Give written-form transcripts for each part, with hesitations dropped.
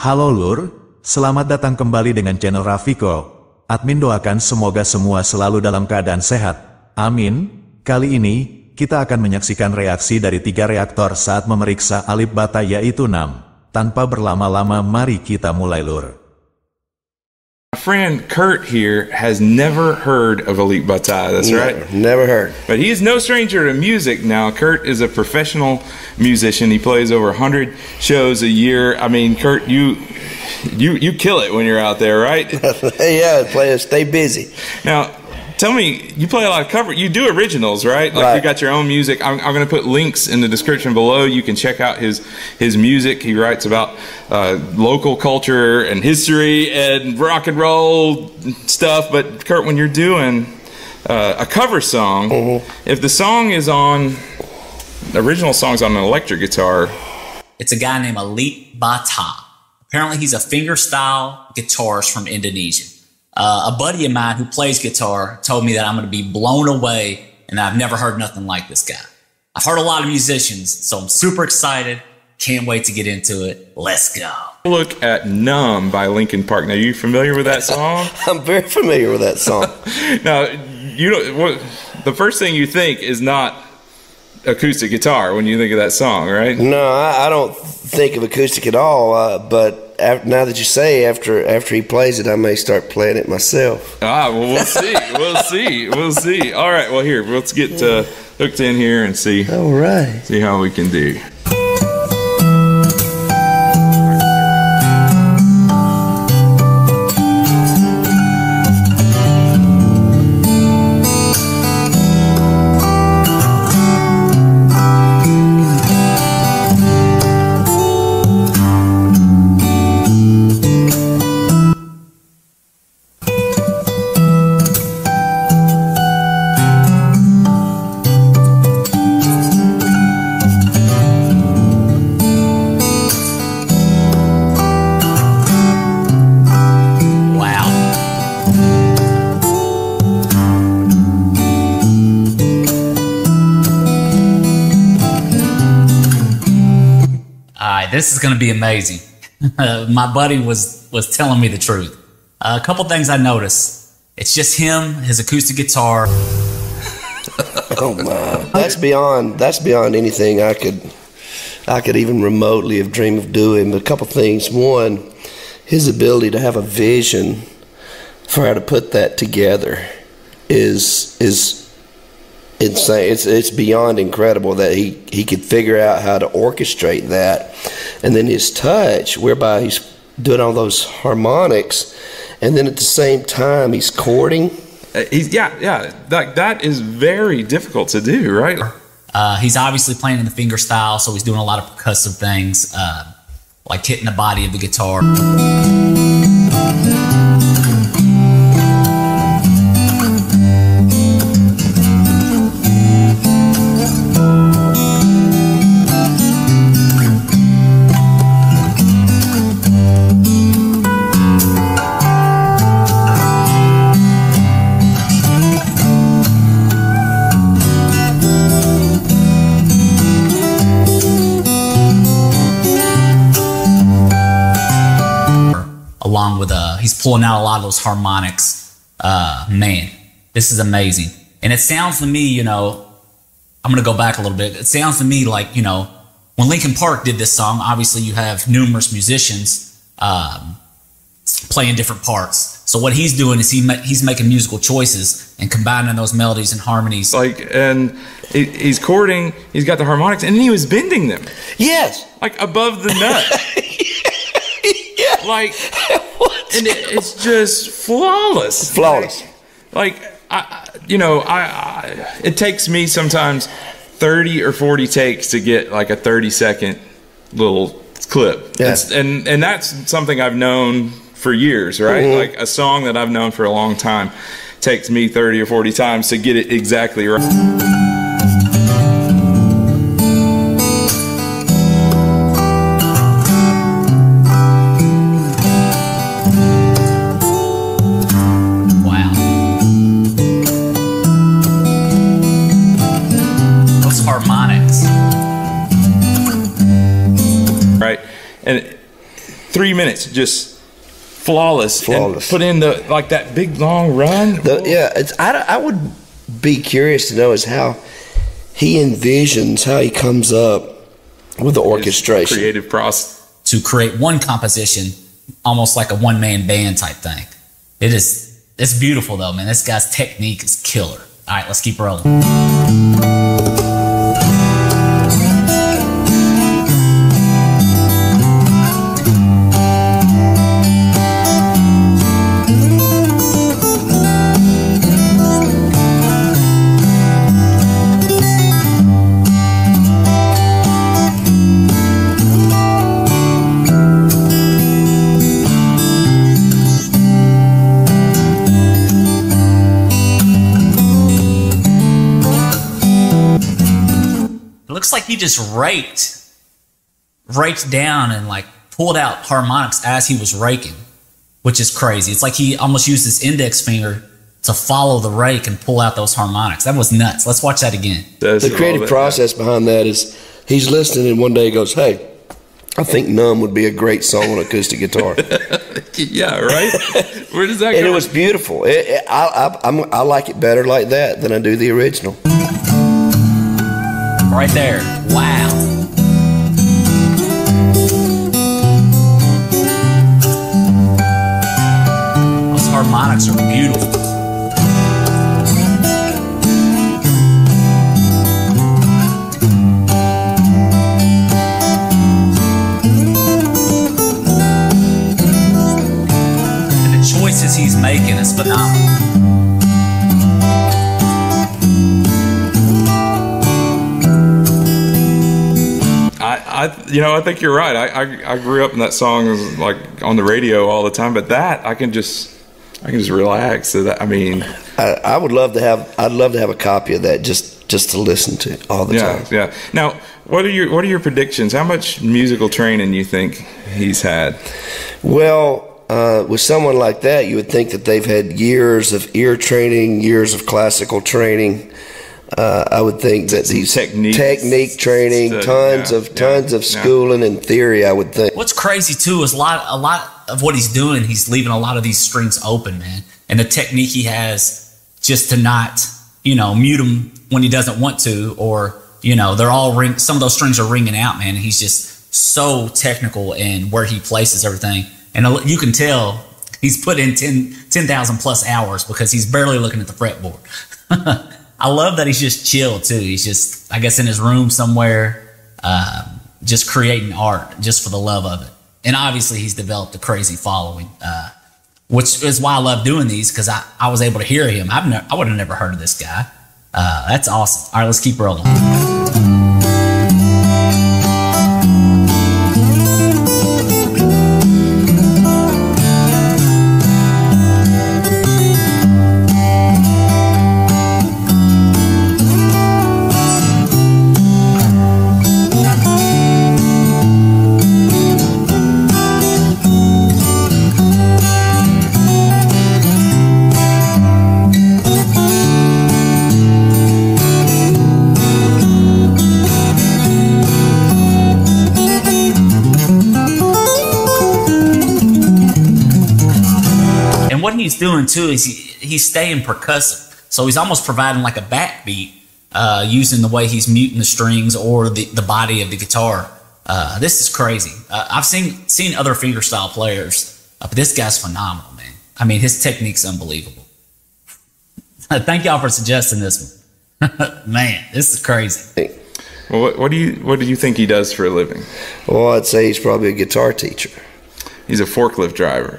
Halo Lur, selamat datang kembali dengan channel Rafiko. Admin doakan semoga semua selalu dalam keadaan sehat. Amin. Kali ini, kita akan menyaksikan reaksi dari 3 reaktor saat memeriksa Alip Bata yaitu 6. Tanpa berlama-lama mari kita mulai Lur. My friend Kurt here has never heard of Alip Bata, that's right? Never heard. But he is no stranger to music now. Kurt is a professional musician. He plays over 100 shows a year. I mean, Kurt, you kill it when you're out there, right? Yeah, players stay busy. Now, tell me, you play a lot of cover. You do originals, right? Like right. You got your own music. I'm going to put links in the description below. You can check out his music. He writes about local culture and history and rock and roll stuff. But Kurt, when you're doing a cover song, if the song is on, the original song's on an electric guitar. It's a guy named Alip Bata. Apparently he's a fingerstyle guitarist from Indonesia. A buddy of mine who plays guitar told me that I'm going to be blown away and that I've never heard nothing like this guy. I've heard a lot of musicians, so I'm super excited. Can't wait to get into it. Let's go. Look at Numb by Linkin Park. Now, are you familiar with that song? I'm very familiar with that song. Now, the first thing you think is not acoustic guitar when you think of that song, right? No, I don't think of acoustic at all, but now that you say after he plays it, I may start playing it myself. Well, we'll see. We'll see. All right, well, here, let's get hooked in here and see. All right. See how we can do. This is going to be amazing. My buddy was telling me the truth. A couple things I noticed. It's just him, his acoustic guitar. Oh my! That's beyond anything I could even remotely have dreamed of doing. But a couple things. One, his ability to have a vision for how to put that together is insane. It's beyond incredible that he could figure out how to orchestrate that, and then his touch, whereby he's doing all those harmonics, and then at the same time he's chording. That is very difficult to do, right? He's obviously playing in the finger style, so he's doing a lot of percussive things, like hitting the body of the guitar. Along with he's pulling out a lot of those harmonics. Man, this is amazing. And it sounds to me, I'm going to go back a little bit. It sounds to me like, when Linkin Park did this song, obviously you have numerous musicians playing different parts. So what he's doing is he's making musical choices and combining those melodies and harmonies. And he's chording, he's got the harmonics, and then he was bending them. Yes. Like above the nut. Yeah. Like, and it's just flawless. Flawless. It takes me sometimes 30 or 40 takes to get like a 30-second little clip. Yes. And that's something I've known for years, right? Like a song that I've known for a long time takes me 30 or 40 times to get it exactly right. 3 minutes, just flawless. And put in that big long run. I would be curious to know is how he envisions, how he comes up with the orchestration, creative process to create one composition, almost like a one-man band type thing. It's beautiful though, man. This guy's technique is killer. All right, let's keep rolling. Looks like he just raked down and like pulled out harmonics as he was raking, which is crazy. It's like he almost used his index finger to follow the rake and pull out those harmonics. That was nuts. Let's watch that again. The creative process behind that is he's listening and one day he goes, hey, I think Numb would be a great song on acoustic guitar. Yeah, right? Where does that go? And it was beautiful. I like it better like that than I do the original. Right there. Wow. Those harmonics are beautiful. And the choices he's making is phenomenal. I think you're right. I grew up in that song like on the radio all the time, but that I can just relax. So that I would love to have. I'd love to have a copy of that just to listen to all the time. Yeah. Now, what are your predictions? How much musical training you think he's had? Well, with someone like that, you would think that they've had years of ear training, years of classical training. I would think that these technique training, tons of schooling and theory. I would think. What's crazy too is a lot of what he's doing. He's leaving a lot of these strings open, man, and the technique he has just to not, mute them when he doesn't want to, or they're all some of those strings are ringing out, man. And he's just so technical in where he places everything, and you can tell he's put in 10,000 plus hours because he's barely looking at the fretboard. I love that he's just chill too. He's just, I guess, in his room somewhere, just creating art just for the love of it. And obviously he's developed a crazy following, which is why I love doing these, because I was able to hear him. I would have never heard of this guy. That's awesome. All right, let's keep rolling. He's doing too is he's staying percussive, so he's almost providing like a backbeat using the way he's muting the strings or the body of the guitar. This is crazy. I've seen other fingerstyle players, but this guy's phenomenal, man. His technique's unbelievable. Thank y'all for suggesting this one. Man, this is crazy. Well, what do you think he does for a living? Well, I'd say he's probably a guitar teacher. He's a forklift driver.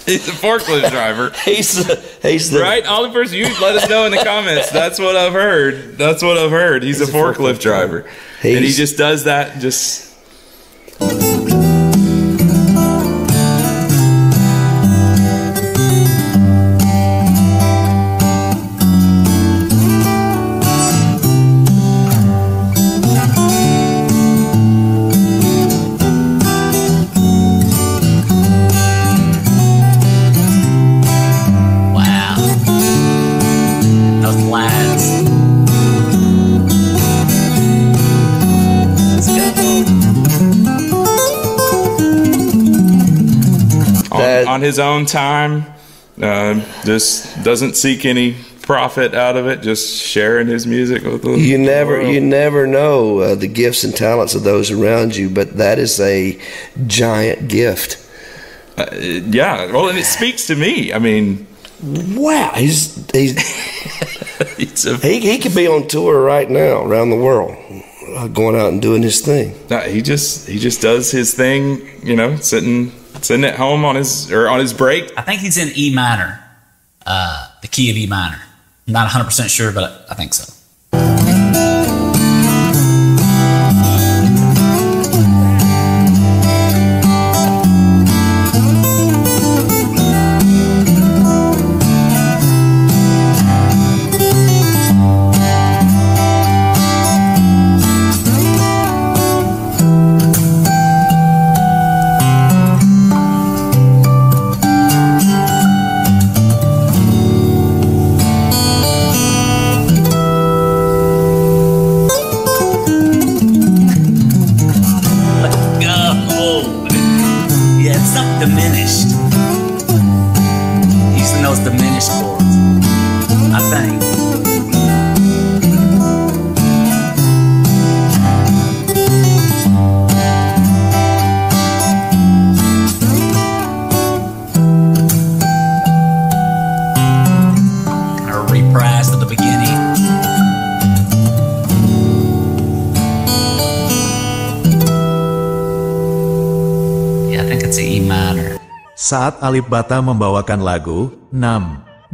He's a forklift driver. he's the right, Olivers. You let us know in the comments. That's what I've heard. He's a forklift driver, and he just does that. Just Let's go. on his own time. Just doesn't seek any profit out of it, just sharing his music with them. You never know the gifts and talents of those around you, but that is a giant gift. Yeah, well, and it speaks to me. I mean, wow, he could be on tour right now around the world, going out and doing his thing. He just does his thing, you know, sitting at home on his break. I think he's in E minor, the key of E minor. I'm not 100% sure, but I think so. Diminished. Using those diminished chords, I think. Kind of reprised at the beginning. Yeah, I think it's E minor. Saat Alip Ba Ta membawakan lagu 6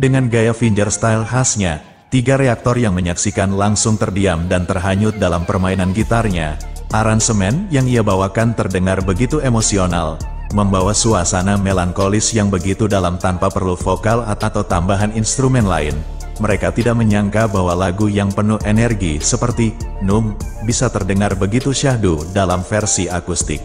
dengan gaya fingerstyle khasnya, 3 reaktor yang menyaksikan langsung terdiam dan terhanyut dalam permainan gitarnya. Aransemen yang ia bawakan terdengar begitu emosional, membawa suasana melankolis yang begitu dalam tanpa perlu vokal atau tambahan instrumen lain. Mereka tidak menyangka bahwa lagu yang penuh energi seperti Num bisa terdengar begitu syahdu dalam versi akustik.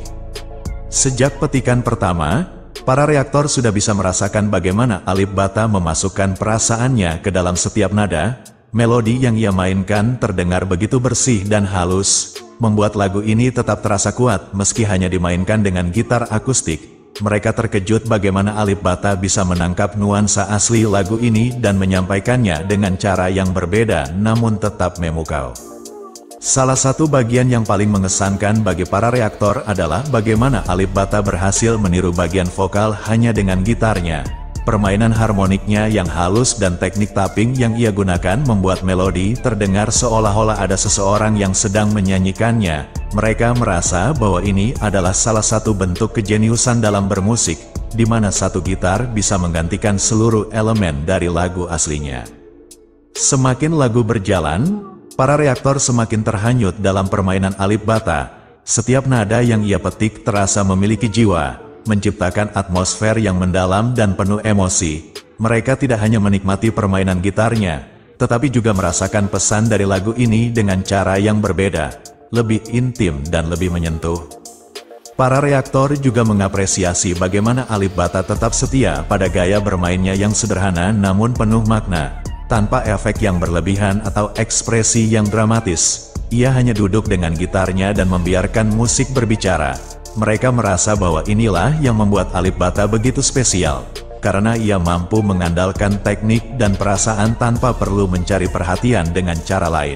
Sejak petikan pertama, para reaktor sudah bisa merasakan bagaimana Alip Ba Ta memasukkan perasaannya ke dalam setiap nada. Melodi yang ia mainkan terdengar begitu bersih dan halus, membuat lagu ini tetap terasa kuat meski hanya dimainkan dengan gitar akustik. Mereka terkejut bagaimana Alip Ba Ta bisa menangkap nuansa asli lagu ini dan menyampaikannya dengan cara yang berbeda namun tetap memukau. Salah satu bagian yang paling mengesankan bagi para reaktor adalah bagaimana Alip Ba Ta berhasil meniru bagian vokal hanya dengan gitarnya. Permainan harmoniknya yang halus dan teknik tapping yang ia gunakan membuat melodi terdengar seolah-olah ada seseorang yang sedang menyanyikannya. Mereka merasa bahwa ini adalah salah satu bentuk kejeniusan dalam bermusik, di mana satu gitar bisa menggantikan seluruh elemen dari lagu aslinya. Semakin lagu berjalan, para reaktor semakin terhanyut dalam permainan Alip Ba Ta. Setiap nada yang ia petik terasa memiliki jiwa, menciptakan atmosfer yang mendalam dan penuh emosi. Mereka tidak hanya menikmati permainan gitarnya, tetapi juga merasakan pesan dari lagu ini dengan cara yang berbeda, lebih intim dan lebih menyentuh. Para reaktor juga mengapresiasi bagaimana Alip Ba Ta tetap setia pada gaya bermainnya yang sederhana namun penuh makna. Tanpa efek yang berlebihan atau ekspresi yang dramatis, ia hanya duduk dengan gitarnya dan membiarkan musik berbicara. Mereka merasa bahwa inilah yang membuat Alip Ba Ta begitu spesial, karena ia mampu mengandalkan teknik dan perasaan tanpa perlu mencari perhatian dengan cara lain.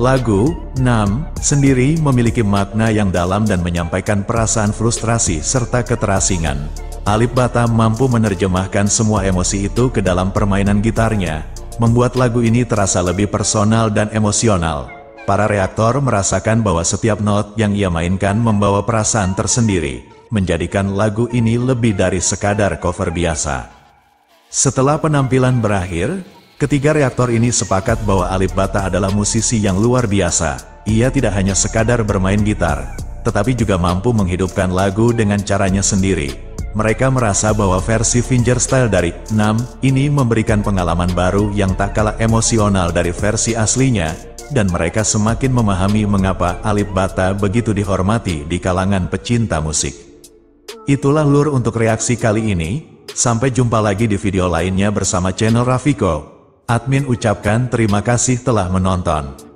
Lagu 6 sendiri memiliki makna yang dalam dan menyampaikan perasaan frustrasi serta keterasingan. Alip Ba Ta mampu menerjemahkan semua emosi itu ke dalam permainan gitarnya, membuat lagu ini terasa lebih personal dan emosional. Para reaktor merasakan bahwa setiap not yang ia mainkan membawa perasaan tersendiri, menjadikan lagu ini lebih dari sekadar cover biasa. Setelah penampilan berakhir, ketiga reaktor ini sepakat bahwa Alip Ba Ta adalah musisi yang luar biasa. Ia tidak hanya sekadar bermain gitar, tetapi juga mampu menghidupkan lagu dengan caranya sendiri. Mereka merasa bahwa versi fingerstyle dari 6 ini memberikan pengalaman baru yang tak kalah emosional dari versi aslinya, dan mereka semakin memahami mengapa Alip Ba Ta begitu dihormati di kalangan pecinta musik. Itulah lur untuk reaksi kali ini. Sampai jumpa lagi di video lainnya bersama channel Rafiko. Admin ucapkan terima kasih telah menonton.